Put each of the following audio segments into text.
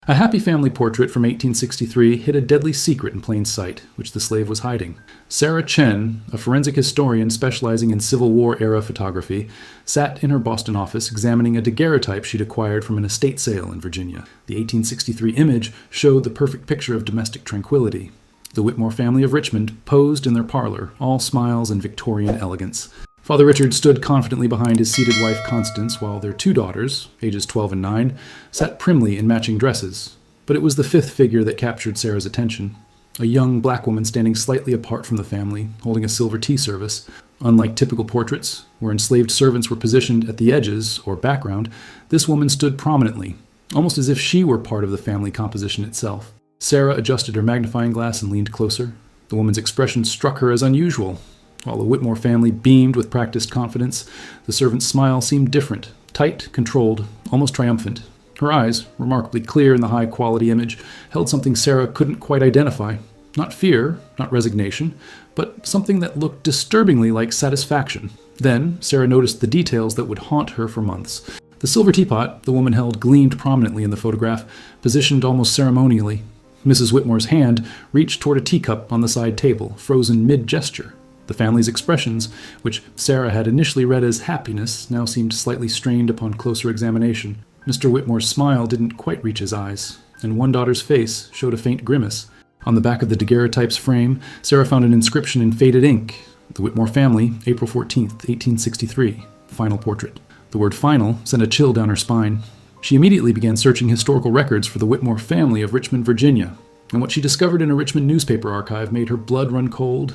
A happy family portrait from 1863 hid a deadly secret in plain sight, which the slave was hiding. Sarah Chen, a forensic historian specializing in Civil War-era photography, sat in her Boston office examining a daguerreotype she'd acquired from an estate sale in Virginia. The 1863 image showed the perfect picture of domestic tranquility. The Whitmore family of Richmond posed in their parlor, all smiles and Victorian elegance. Father Richard stood confidently behind his seated wife Constance, while their two daughters, ages 12 and 9, sat primly in matching dresses. But it was the fifth figure that captured Sarah's attention. A young black woman standing slightly apart from the family, holding a silver tea service. Unlike typical portraits, where enslaved servants were positioned at the edges, or background, this woman stood prominently, almost as if she were part of the family composition itself. Sarah adjusted her magnifying glass and leaned closer. The woman's expression struck her as unusual. While the Whitmore family beamed with practiced confidence, the servant's smile seemed different, tight, controlled, almost triumphant. Her eyes, remarkably clear in the high-quality image, held something Sarah couldn't quite identify. Not fear, not resignation, but something that looked disturbingly like satisfaction. Then, Sarah noticed the details that would haunt her for months. The silver teapot the woman held gleamed prominently in the photograph, positioned almost ceremonially. Mrs. Whitmore's hand reached toward a teacup on the side table, frozen mid-gesture. The family's expressions, which Sarah had initially read as happiness, now seemed slightly strained upon closer examination. Mr. Whitmore's smile didn't quite reach his eyes, and one daughter's face showed a faint grimace. On the back of the daguerreotype's frame, Sarah found an inscription in faded ink. The Whitmore family, April 14th, 1863. Final portrait. The word final sent a chill down her spine. She immediately began searching historical records for the Whitmore family of Richmond, Virginia, and what she discovered in a Richmond newspaper archive made her blood run cold.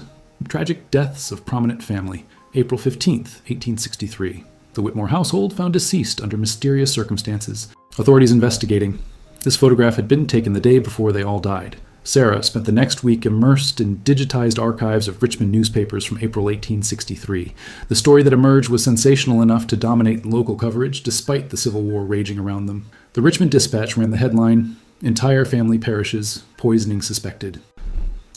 Tragic deaths of prominent family. April 15th, 1863. The Whitmore household found deceased under mysterious circumstances. Authorities investigating. This photograph had been taken the day before they all died. Sarah spent the next week immersed in digitized archives of Richmond newspapers from April 1863. The story that emerged was sensational enough to dominate local coverage, despite the Civil War raging around them. The Richmond Dispatch ran the headline, "Entire Family Perishes, Poisoning Suspected."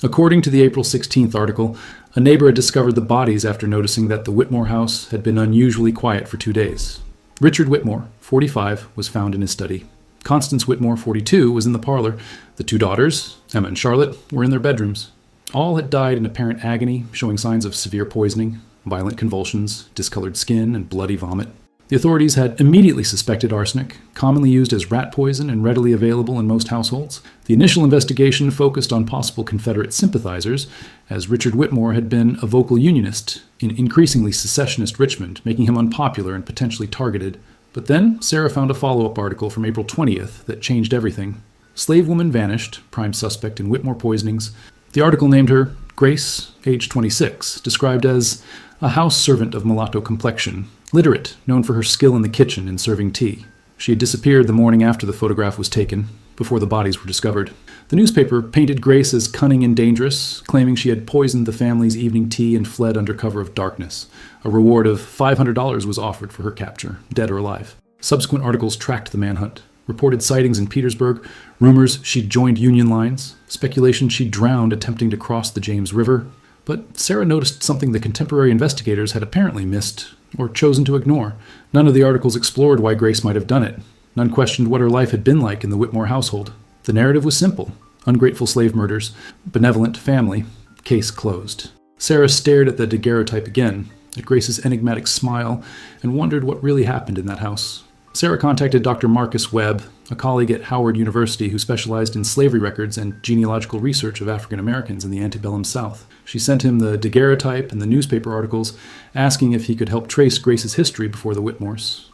According to the April 16th article, a neighbor had discovered the bodies after noticing that the Whitmore house had been unusually quiet for 2 days. Richard Whitmore, 45, was found in his study. Constance Whitmore, 42, was in the parlor. The two daughters, Emma and Charlotte, were in their bedrooms. All had died in apparent agony, showing signs of severe poisoning, violent convulsions, discolored skin, and bloody vomit. The authorities had immediately suspected arsenic, commonly used as rat poison and readily available in most households. The initial investigation focused on possible Confederate sympathizers, as Richard Whitmore had been a vocal unionist in increasingly secessionist Richmond, making him unpopular and potentially targeted. But then Sarah found a follow-up article from April 20th that changed everything. Slave woman vanished, prime suspect in Whitmore poisonings. The article named her Grace, age 26, described as a house servant of mulatto complexion, literate, known for her skill in the kitchen and serving tea. She had disappeared the morning after the photograph was taken, before the bodies were discovered. The newspaper painted Grace as cunning and dangerous, claiming she had poisoned the family's evening tea and fled under cover of darkness. A reward of $500 was offered for her capture, dead or alive. Subsequent articles tracked the manhunt. Reported sightings in Petersburg, rumors she'd joined Union lines, speculation she'd drowned attempting to cross the James River. But Sarah noticed something the contemporary investigators had apparently missed, or chosen to ignore. None of the articles explored why Grace might have done it. None questioned what her life had been like in the Whitmore household. The narrative was simple. Ungrateful slave murders, benevolent family, case closed. Sarah stared at the daguerreotype again, at Grace's enigmatic smile, and wondered what really happened in that house. Sarah contacted Dr. Marcus Webb, a colleague at Howard University who specialized in slavery records and genealogical research of African Americans in the antebellum South. She sent him the daguerreotype and the newspaper articles, asking if he could help trace Grace's history before the Whitmores.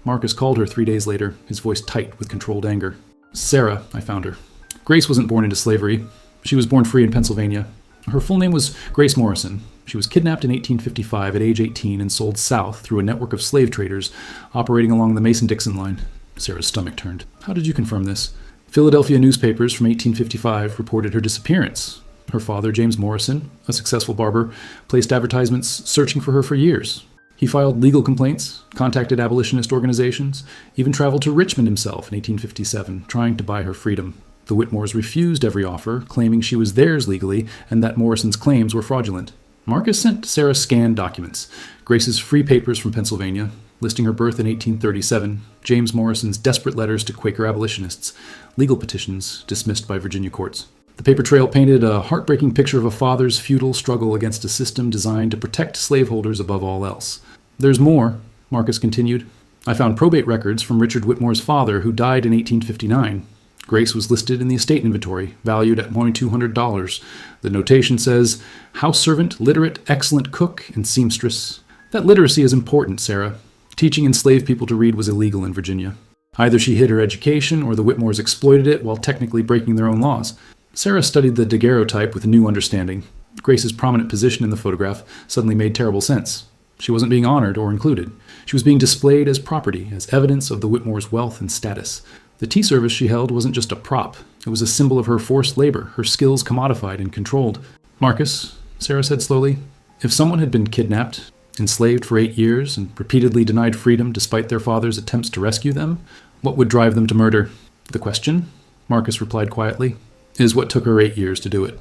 Marcus called her 3 days later, his voice tight with controlled anger. "Sarah, I found her. Grace wasn't born into slavery. She was born free in Pennsylvania. Her full name was Grace Morrison. She was kidnapped in 1855 at age 18 and sold south through a network of slave traders operating along the Mason-Dixon line." Sarah's stomach turned. "How did you confirm this?" Philadelphia newspapers from 1855 reported her disappearance. Her father, James Morrison, a successful barber, placed advertisements searching for her for years. He filed legal complaints, contacted abolitionist organizations, even traveled to Richmond himself in 1857, trying to buy her freedom. The Whitmores refused every offer, claiming she was theirs legally and that Morrison's claims were fraudulent. Marcus sent Sarah scanned documents, Grace's free papers from Pennsylvania, listing her birth in 1837, James Morrison's desperate letters to Quaker abolitionists, legal petitions dismissed by Virginia courts. The paper trail painted a heartbreaking picture of a father's futile struggle against a system designed to protect slaveholders above all else. There's more, Marcus continued. I found probate records from Richard Whitmore's father, who died in 1859. Grace was listed in the estate inventory, valued at more than $200. The notation says, house servant, literate, excellent cook, and seamstress. That literacy is important, Sarah. Teaching enslaved people to read was illegal in Virginia. Either she hid her education, or the Whitmores exploited it while technically breaking their own laws. Sarah studied the daguerreotype with a new understanding. Grace's prominent position in the photograph suddenly made terrible sense. She wasn't being honored or included. She was being displayed as property, as evidence of the Whitmores' wealth and status. The tea service she held wasn't just a prop. It was a symbol of her forced labor, her skills commodified and controlled. Marcus, Sarah said slowly, if someone had been kidnapped, enslaved for 8 years, and repeatedly denied freedom despite their father's attempts to rescue them, what would drive them to murder? The question, Marcus replied quietly, is what took her 8 years to do it.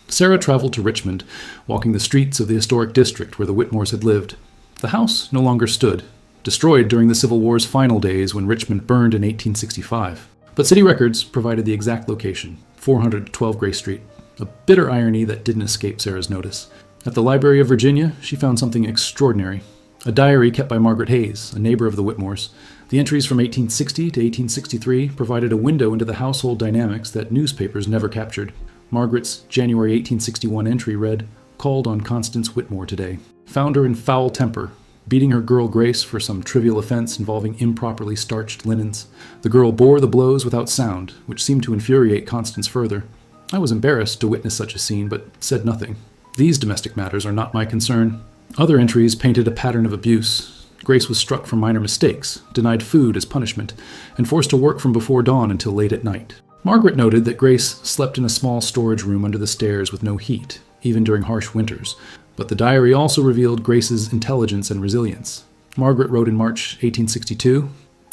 Sarah traveled to Richmond, walking the streets of the historic district where the Whitmores had lived. The house no longer stood, destroyed during the Civil War's final days when Richmond burned in 1865. But city records provided the exact location, 412 Gray Street, a bitter irony that didn't escape Sarah's notice. At the Library of Virginia, she found something extraordinary. A diary kept by Margaret Hayes, a neighbor of the Whitmores. The entries from 1860 to 1863 provided a window into the household dynamics that newspapers never captured. Margaret's January 1861 entry read, called on Constance Whitmore today. Found her in foul temper, beating her girl Grace for some trivial offense involving improperly starched linens. The girl bore the blows without sound, which seemed to infuriate Constance further. I was embarrassed to witness such a scene, but said nothing. These domestic matters are not my concern. Other entries painted a pattern of abuse. Grace was struck for minor mistakes, denied food as punishment, and forced to work from before dawn until late at night. Margaret noted that Grace slept in a small storage room under the stairs with no heat, even during harsh winters. But the diary also revealed Grace's intelligence and resilience. Margaret wrote in March 1862,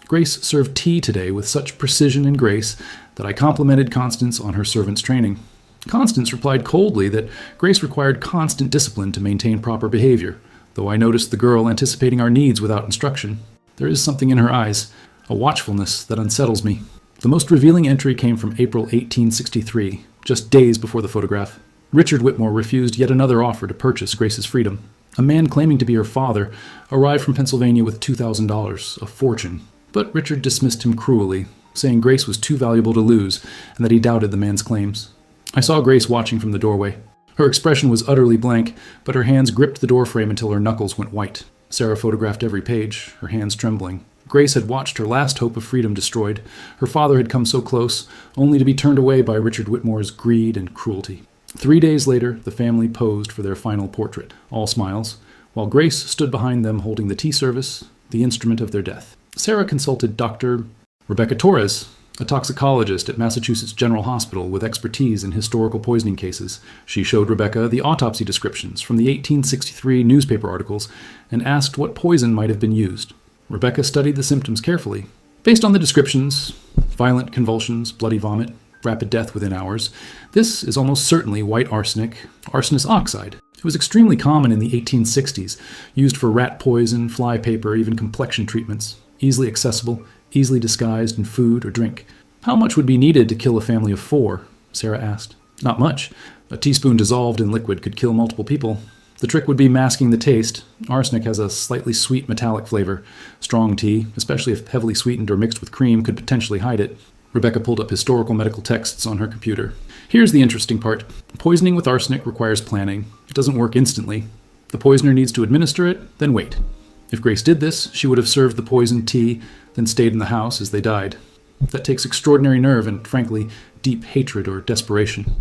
Grace served tea today with such precision and grace that I complimented Constance on her servant's training. Constance replied coldly that Grace required constant discipline to maintain proper behavior, though I noticed the girl anticipating our needs without instruction. There is something in her eyes, a watchfulness that unsettles me. The most revealing entry came from April 1863, just days before the photograph. Richard Whitmore refused yet another offer to purchase Grace's freedom. A man claiming to be her father arrived from Pennsylvania with $2,000, a fortune. But Richard dismissed him cruelly, saying Grace was too valuable to lose and that he doubted the man's claims. I saw Grace watching from the doorway. Her expression was utterly blank, but her hands gripped the doorframe until her knuckles went white. Sarah photographed every page, her hands trembling. Grace had watched her last hope of freedom destroyed. Her father had come so close, only to be turned away by Richard Whitmore's greed and cruelty. 3 days later, the family posed for their final portrait, all smiles, while Grace stood behind them holding the tea service, the instrument of their death. Sarah consulted Dr. Rebecca Torres, a toxicologist at Massachusetts General Hospital with expertise in historical poisoning cases. She showed Rebecca the autopsy descriptions from the 1863 newspaper articles and asked what poison might have been used. Rebecca studied the symptoms carefully. Based on the descriptions, violent convulsions, bloody vomit, rapid death within hours, this is almost certainly white arsenic, arsenious oxide. It was extremely common in the 1860s, used for rat poison, fly paper, even complexion treatments, easily accessible, easily disguised in food or drink. How much would be needed to kill a family of 4? Sarah asked. Not much. A teaspoon dissolved in liquid could kill multiple people. The trick would be masking the taste. Arsenic has a slightly sweet metallic flavor. Strong tea, especially if heavily sweetened or mixed with cream, could potentially hide it. Rebecca pulled up historical medical texts on her computer. Here's the interesting part. Poisoning with arsenic requires planning. It doesn't work instantly. The poisoner needs to administer it, then wait. If Grace did this, she would have served the poisoned tea, then stayed in the house as they died. That takes extraordinary nerve and, frankly, deep hatred or desperation.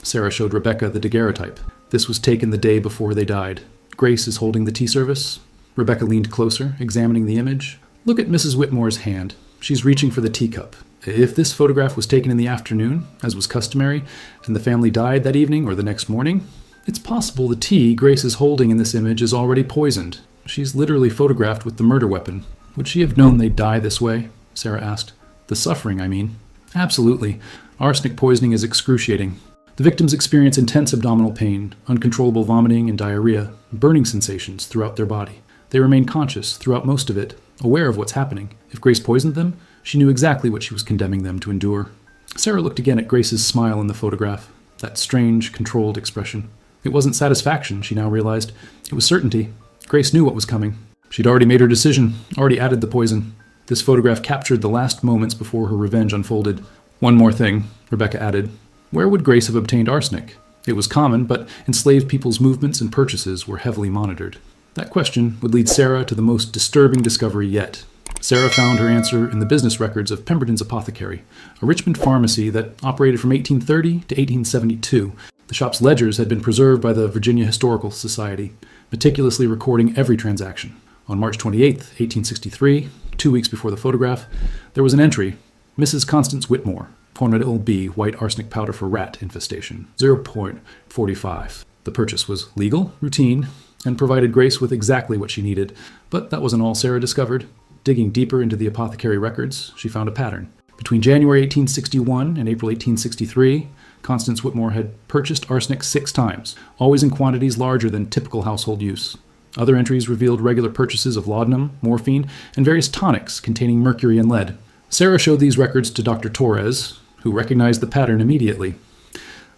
Sarah showed Rebecca the daguerreotype. This was taken the day before they died. Grace is holding the tea service. Rebecca leaned closer, examining the image. Look at Mrs. Whitmore's hand. She's reaching for the teacup. If this photograph was taken in the afternoon, as was customary, and the family died that evening or the next morning, it's possible the tea Grace is holding in this image is already poisoned. She's literally photographed with the murder weapon. Would she have known they'd die this way? Sarah asked. The suffering, I mean. Absolutely. Arsenic poisoning is excruciating. The victims experience intense abdominal pain, uncontrollable vomiting and diarrhea, burning sensations throughout their body. They remain conscious throughout most of it, aware of what's happening. If Grace poisoned them, she knew exactly what she was condemning them to endure. Sarah looked again at Grace's smile in the photograph, that strange, controlled expression. It wasn't satisfaction, she now realized. It was certainty. Grace knew what was coming. She'd already made her decision, already added the poison. This photograph captured the last moments before her revenge unfolded. One more thing, Rebecca added. Where would Grace have obtained arsenic? It was common, but enslaved people's movements and purchases were heavily monitored. That question would lead Sarah to the most disturbing discovery yet. Sarah found her answer in the business records of Pemberton's Apothecary, a Richmond pharmacy that operated from 1830 to 1872. The shop's ledgers had been preserved by the Virginia Historical Society, meticulously recording every transaction. On March 28, 1863, 2 weeks before the photograph, there was an entry, Mrs. Constance Whitmore, Formidable B, white arsenic powder for rat infestation, 0.45. The purchase was legal, routine, and provided Grace with exactly what she needed. But that wasn't all Sarah discovered. Digging deeper into the apothecary records, she found a pattern. Between January 1861 and April 1863, Constance Whitmore had purchased arsenic 6 times, always in quantities larger than typical household use. Other entries revealed regular purchases of laudanum, morphine, and various tonics containing mercury and lead. Sarah showed these records to Dr. Torres, who recognized the pattern immediately.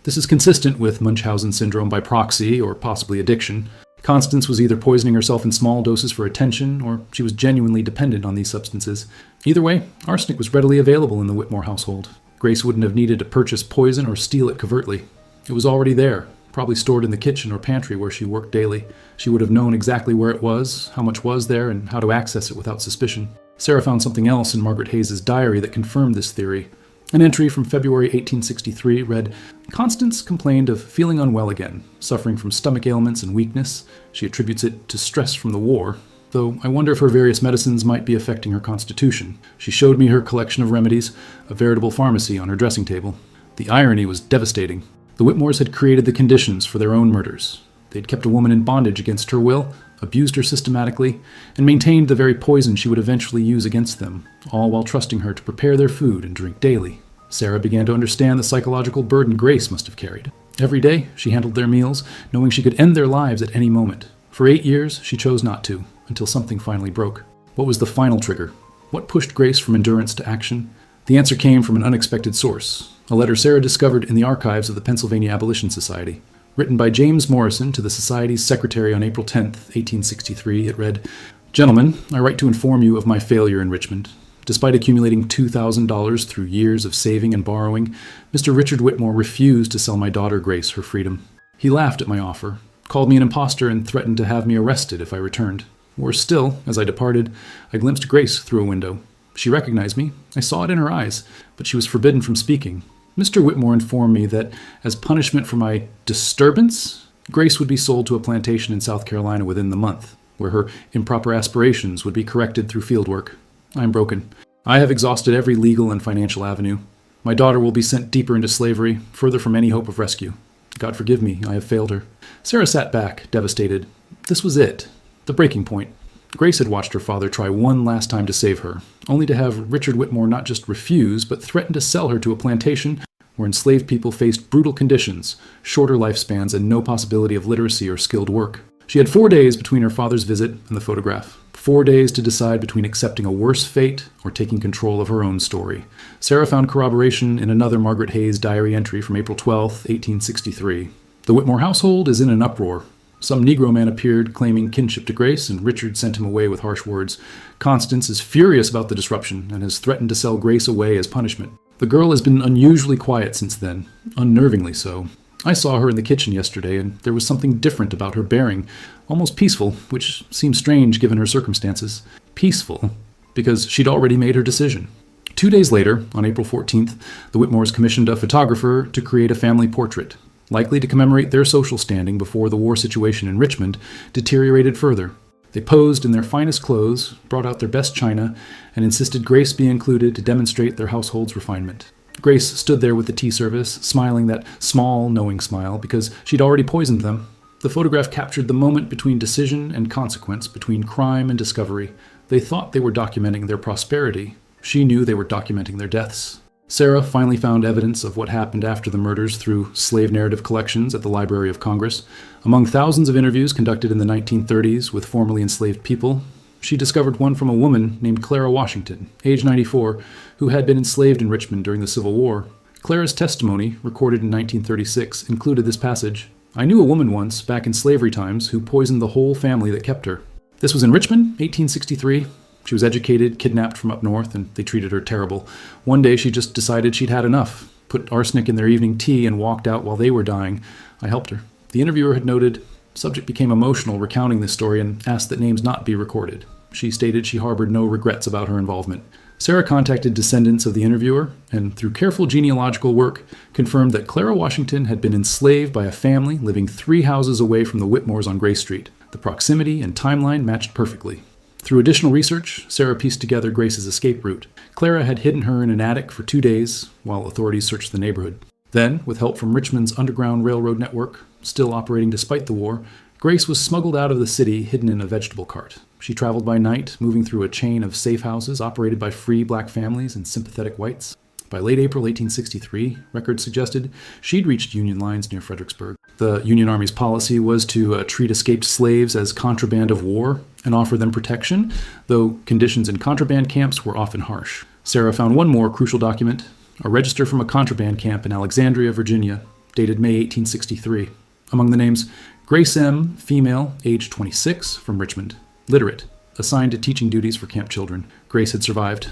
This is consistent with Munchausen syndrome by proxy, or possibly addiction. Constance was either poisoning herself in small doses for attention, or she was genuinely dependent on these substances. Either way, arsenic was readily available in the Whitmore household. Grace wouldn't have needed to purchase poison or steal it covertly. It was already there, probably stored in the kitchen or pantry where she worked daily. She would have known exactly where it was, how much was there, and how to access it without suspicion. Sarah found something else in Margaret Hayes' diary that confirmed this theory. An entry from February 1863 read, Constance complained of feeling unwell again, suffering from stomach ailments and weakness. She attributes it to stress from the war, though I wonder if her various medicines might be affecting her constitution. She showed me her collection of remedies, a veritable pharmacy on her dressing table. The irony was devastating. The Whitmores had created the conditions for their own murders. They'd kept a woman in bondage against her will, abused her systematically, and maintained the very poison she would eventually use against them, all while trusting her to prepare their food and drink daily. Sarah began to understand the psychological burden Grace must have carried. Every day, she handled their meals, knowing she could end their lives at any moment. For 8 years, she chose not to, until something finally broke. What was the final trigger? What pushed Grace from endurance to action? The answer came from an unexpected source, a letter Sarah discovered in the archives of the Pennsylvania Abolition Society. Written by James Morrison to the Society's secretary on April 10, 1863, it read, Gentlemen, I write to inform you of my failure in Richmond. Despite accumulating $2,000 through years of saving and borrowing, Mr. Richard Whitmore refused to sell my daughter Grace her freedom. He laughed at my offer, called me an impostor, and threatened to have me arrested if I returned. Worse still, as I departed, I glimpsed Grace through a window. She recognized me. I saw it in her eyes, but she was forbidden from speaking. Mr. Whitmore informed me that, as punishment for my disturbance, Grace would be sold to a plantation in South Carolina within the month, where her improper aspirations would be corrected through fieldwork. I am broken. I have exhausted every legal and financial avenue. My daughter will be sent deeper into slavery, further from any hope of rescue. God forgive me, I have failed her. Sarah sat back, devastated. This was it, the breaking point. Grace had watched her father try one last time to save her, only to have Richard Whitmore not just refuse, but threaten to sell her to a plantation where enslaved people faced brutal conditions, shorter lifespans, and no possibility of literacy or skilled work. She had 4 days between her father's visit and the photograph. 4 days to decide between accepting a worse fate or taking control of her own story. Sarah found corroboration in another Margaret Hayes diary entry from April 12, 1863. The Whitmore household is in an uproar. Some Negro man appeared claiming kinship to Grace, and Richard sent him away with harsh words. Constance is furious about the disruption and has threatened to sell Grace away as punishment. The girl has been unusually quiet since then, unnervingly so. I saw her in the kitchen yesterday, and there was something different about her bearing, almost peaceful, which seemed strange given her circumstances. Peaceful, because she'd already made her decision. 2 days later, on April 14th, the Whitmores commissioned a photographer to create a family portrait, likely to commemorate their social standing before the war situation in Richmond deteriorated further. They posed in their finest clothes, brought out their best china, and insisted Grace be included to demonstrate their household's refinement. Grace stood there with the tea service, smiling that small, knowing smile, because she'd already poisoned them. The photograph captured the moment between decision and consequence, between crime and discovery. They thought they were documenting their prosperity. She knew they were documenting their deaths. Sarah finally found evidence of what happened after the murders through slave narrative collections at the Library of Congress. Among thousands of interviews conducted in the 1930s with formerly enslaved people, She discovered one from a woman named Clara Washington, age 94, who had been enslaved in Richmond during the Civil War. Clara's testimony, recorded in 1936, included this passage: "I knew a woman once, back in slavery times, who poisoned the whole family that kept her." This was in Richmond, 1863. She was educated, kidnapped from up north, and they treated her terrible. One day she just decided she'd had enough, put arsenic in their evening tea, and walked out while they were dying. I helped her. The interviewer had noted, subject became emotional recounting this story and asked that names not be recorded. She stated she harbored no regrets about her involvement. Sarah contacted descendants of the interviewer and, through careful genealogical work, confirmed that Clara Washington had been enslaved by a family living 3 houses away from the Whitmores on Grace Street. The proximity and timeline matched perfectly. Through additional research, Sarah pieced together Grace's escape route. Clara had hidden her in an attic for 2 days while authorities searched the neighborhood. Then, with help from Richmond's Underground Railroad network, still operating despite the war, Grace was smuggled out of the city hidden in a vegetable cart. She traveled by night, moving through a chain of safe houses operated by free black families and sympathetic whites. By late April 1863, records suggested she'd reached Union lines near Fredericksburg. The Union Army's policy was to treat escaped slaves as contraband of war and offer them protection, though conditions in contraband camps were often harsh. Sarah found one more crucial document, a register from a contraband camp in Alexandria, Virginia, dated May 1863. Among the names, Grace M., female, age 26, from Richmond, literate, assigned to teaching duties for camp children. Grace had survived.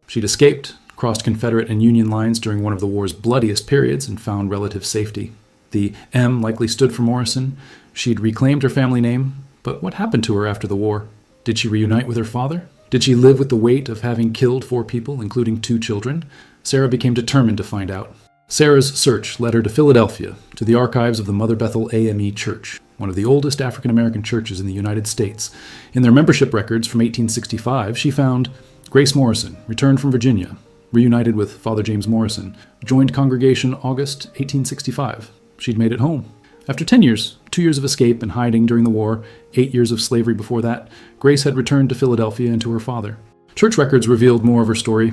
She'd escaped, crossed Confederate and Union lines during one of the war's bloodiest periods, and found relative safety. The M likely stood for Morrison. She'd reclaimed her family name, but what happened to her after the war? Did she reunite with her father? Did she live with the weight of having killed 4 people, including 2 children? Sarah became determined to find out. Sarah's search led her to Philadelphia, to the archives of the Mother Bethel AME Church, one of the oldest African-American churches in the United States. In their membership records from 1865, she found Grace Morrison, returned from Virginia, reunited with Father James Morrison, joined congregation August 1865. She'd made it home. After 10 years, 2 years of escape and hiding during the war, 8 years of slavery before that, Grace had returned to Philadelphia and to her father. Church records revealed more of her story.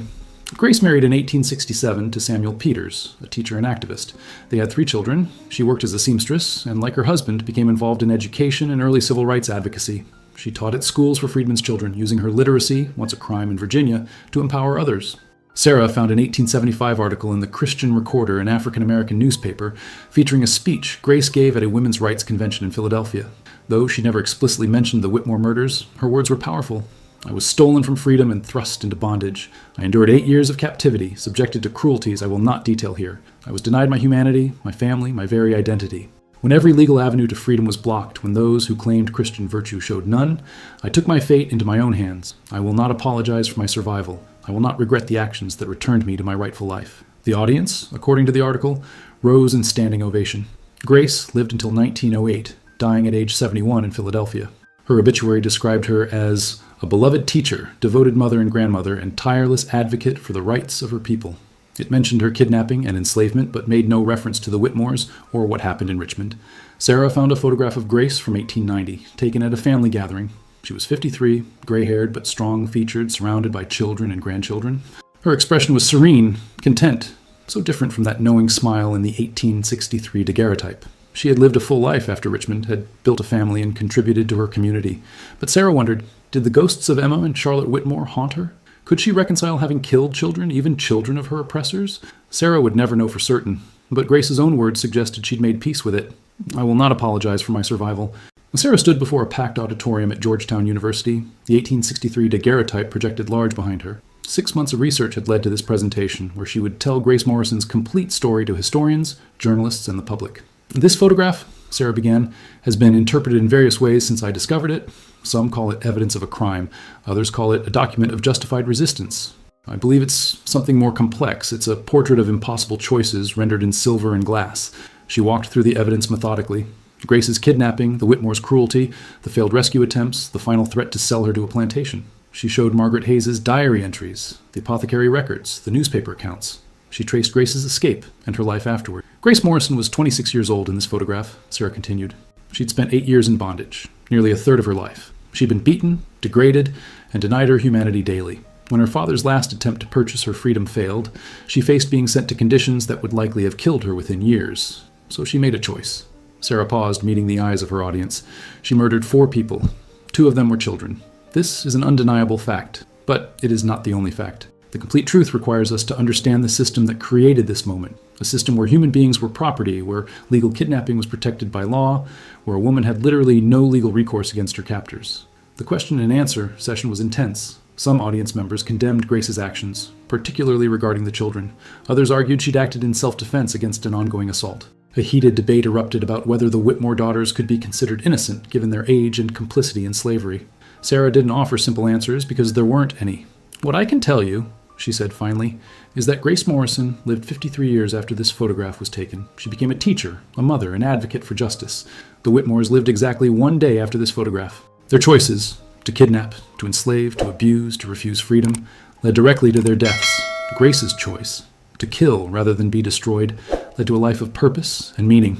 Grace married in 1867 to Samuel Peters, a teacher and activist. They had 3 children. She worked as a seamstress, and like her husband, became involved in education and early civil rights advocacy. She taught at schools for freedmen's children, using her literacy, once a crime in Virginia, to empower others. Sarah found an 1875 article in the Christian Recorder, an African-American newspaper, featuring a speech Grace gave at a women's rights convention in Philadelphia. Though she never explicitly mentioned the Whitmore murders, her words were powerful. "I was stolen from freedom and thrust into bondage. I endured 8 years of captivity, subjected to cruelties I will not detail here. I was denied my humanity, my family, my very identity. When every legal avenue to freedom was blocked, when those who claimed Christian virtue showed none, I took my fate into my own hands. I will not apologize for my survival. I will not regret the actions that returned me to my rightful life." The audience, according to the article, rose in standing ovation. Grace lived until 1908, dying at age 71 in Philadelphia. Her obituary described her as a beloved teacher, devoted mother and grandmother, and tireless advocate for the rights of her people. It mentioned her kidnapping and enslavement, but made no reference to the Whitmores or what happened in Richmond. Sarah found a photograph of Grace from 1890, taken at a family gathering. She was 53, gray-haired but strong-featured, surrounded by children and grandchildren. Her expression was serene, content, so different from that knowing smile in the 1863 daguerreotype. She had lived a full life after Richmond, had built a family, and contributed to her community. But Sarah wondered, did the ghosts of Emma and Charlotte Whitmore haunt her? Could she reconcile having killed children, even children of her oppressors? Sarah would never know for certain, but Grace's own words suggested she'd made peace with it. "I will not apologize for my survival." Sarah stood before a packed auditorium at Georgetown University. The 1863 daguerreotype projected large behind her. 6 months of research had led to this presentation, where she would tell Grace Morrison's complete story to historians, journalists, and the public. "This photograph," Sarah began, "has been interpreted in various ways since I discovered it. Some call it evidence of a crime. Others call it a document of justified resistance. I believe it's something more complex. It's a portrait of impossible choices rendered in silver and glass." She walked through the evidence methodically. Grace's kidnapping, the Whitmore's cruelty, the failed rescue attempts, the final threat to sell her to a plantation. She showed Margaret Hayes's diary entries, the apothecary records, the newspaper accounts. She traced Grace's escape and her life afterward. Grace Morrison was 26 years old in this photograph, Sarah continued. She'd spent 8 years in bondage, nearly a third of her life. She'd been beaten, degraded, and denied her humanity daily. When her father's last attempt to purchase her freedom failed, she faced being sent to conditions that would likely have killed her within years. So she made a choice. Sarah paused, meeting the eyes of her audience. She murdered 4 people. 2 of them were children. This is an undeniable fact, but it is not the only fact. The complete truth requires us to understand the system that created this moment, a system where human beings were property, where legal kidnapping was protected by law, where a woman had literally no legal recourse against her captors. The question and answer session was intense. Some audience members condemned Grace's actions, particularly regarding the children. Others argued she'd acted in self-defense against an ongoing assault. A heated debate erupted about whether the Whitmore daughters could be considered innocent given their age and complicity in slavery. Sarah didn't offer simple answers because there weren't any. "What I can tell you," she said finally, "is that Grace Morrison lived 53 years after this photograph was taken. She became a teacher, a mother, an advocate for justice. The Whitmores lived exactly 1 day after this photograph. Their choices, to kidnap, to enslave, to abuse, to refuse freedom, led directly to their deaths. Grace's choice, to kill rather than be destroyed, led to a life of purpose and meaning."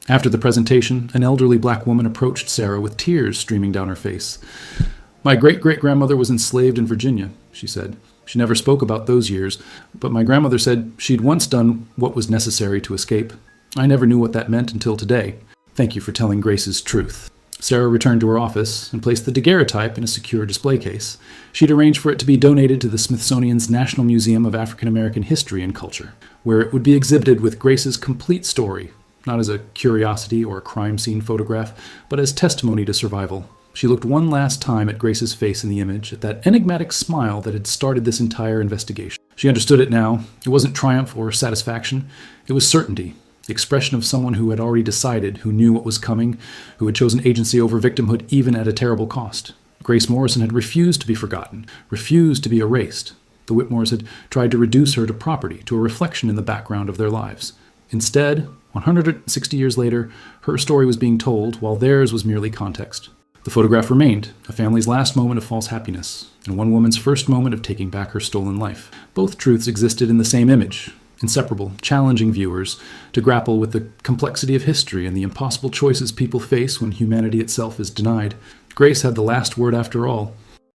After the presentation, an elderly black woman approached Sarah with tears streaming down her face. "My great-great-grandmother was enslaved in Virginia," she said. "She never spoke about those years, but my grandmother said she'd once done what was necessary to escape. I never knew what that meant until today. Thank you for telling Grace's truth." Sarah returned to her office and placed the daguerreotype in a secure display case. She'd arranged for it to be donated to the Smithsonian's National Museum of African American History and Culture, where it would be exhibited with Grace's complete story, not as a curiosity or a crime scene photograph, but as testimony to survival. She looked one last time at Grace's face in the image, at that enigmatic smile that had started this entire investigation. She understood it now. It wasn't triumph or satisfaction. It was certainty, the expression of someone who had already decided, who knew what was coming, who had chosen agency over victimhood even at a terrible cost. Grace Morrison had refused to be forgotten, refused to be erased. The Whitmores had tried to reduce her to property, to a reflection in the background of their lives. Instead, 160 years later, her story was being told, while theirs was merely context. The photograph remained, a family's last moment of false happiness, and one woman's first moment of taking back her stolen life. Both truths existed in the same image, inseparable, challenging viewers to grapple with the complexity of history and the impossible choices people face when humanity itself is denied. Grace had the last word after all.